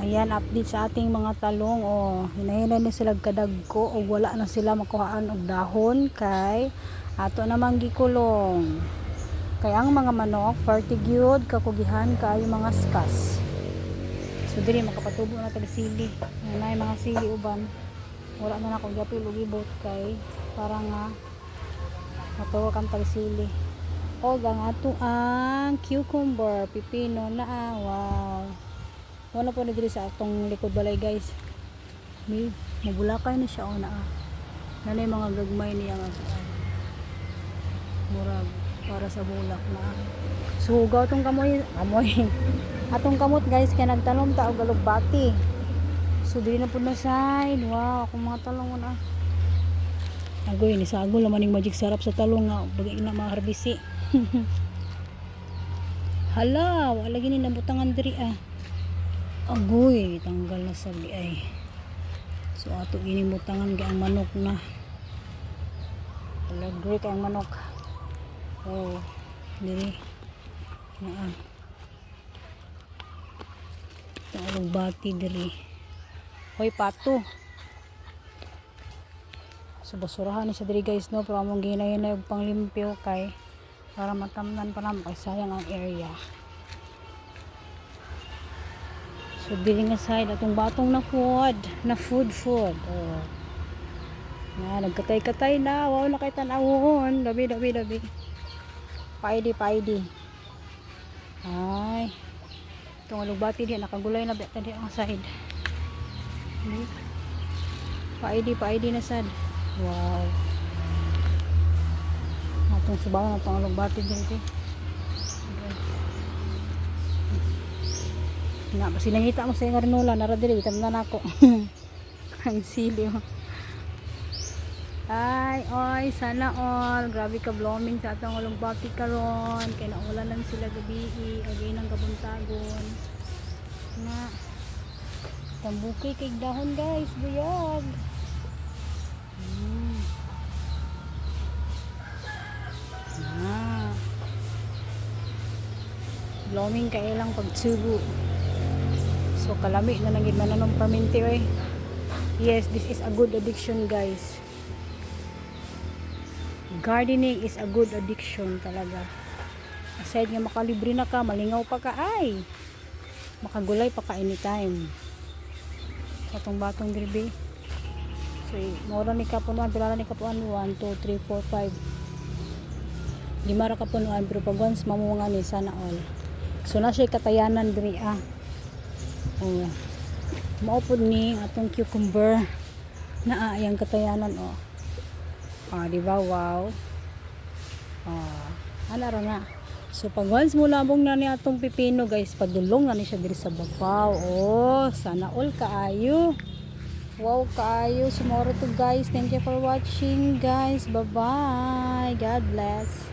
Ayan, update sa ating mga talong. Hinahinay na sila kadagko o wala na sila makuhaan og dahon kay ato namang gikulong. Kay ang mga manok partigyud kakugihan kay mga skas. So diri makapatubo na tag sili. Nay mga sili uban. Wala na nako gapil og ibot kay para nga matuwa kan tag sili. O gang ato ang cucumber, pipino na wow. Wala po na diri sa atong likod balay guys. May mabulakay na siya o naa. Nanay mga gagmay niya nga murag para sa bulak na. Sugaw tong kamoy. Atong kamot guys kay nagtalom ta og galugbati. So diri na pud na side. Wow, akong mga talong na. Agoy ni sa agol naman ning magic sarap sa talong nga bagay na maharbisi. Hala, wala gini nabutangan diri Agoy, tanggal na sabi ay. So ato inimutangan kay ang manok na. Palagri kay ang manok. Diri. Naa. Tawag bati diri. Hoy pato. So basurahan ni sa diri guys no, pero among ginay-inay og panglimpyo kay para matamnan pa naman kay sayang ang area. So dili nga side atong batong na food. Na nagkatay-katay na, wow na kay tan-awon. Dabi. Paidi. Ay. Itong alugbati di nakagulay na beta di ang side. Paidi na sad. Wow. Atong subawan atong alugbati dito. Na basi nangita mo sa ngarinola nara diri tamnan nako. Ang sili. Ay, sana all. Grabe ka blooming sa atong alugbati karon. Kay naulan lang sila gabi, agay nang kabuntagon. Na tambukay kay dahon guys, buyag. Blooming kay lang pagsubo. So kalami na nang ginanon perminti oy. Yes, this is a good addiction guys. Gardening is a good addiction talaga. Aside nga makalibre na ka, malingaw pa ka ay. Makagulay pa ka anytime. Atong batong dribe. So, mura ni kapunuan, pilala ni kapunuan 1 2 3 4 5. Di mara kapunuan pero pag once mamunga ni sana all. So na siya katayanan diri maupod ni atong cucumber na ayang katayanan di ba wow. Ana ra na. So pag once mo labong na ni atong pipino guys, padulong na ni siya diri sa babaw. Sana all kaayo. Wow kaayo. Tomorrow to guys. Thank you for watching guys. Bye bye. God bless.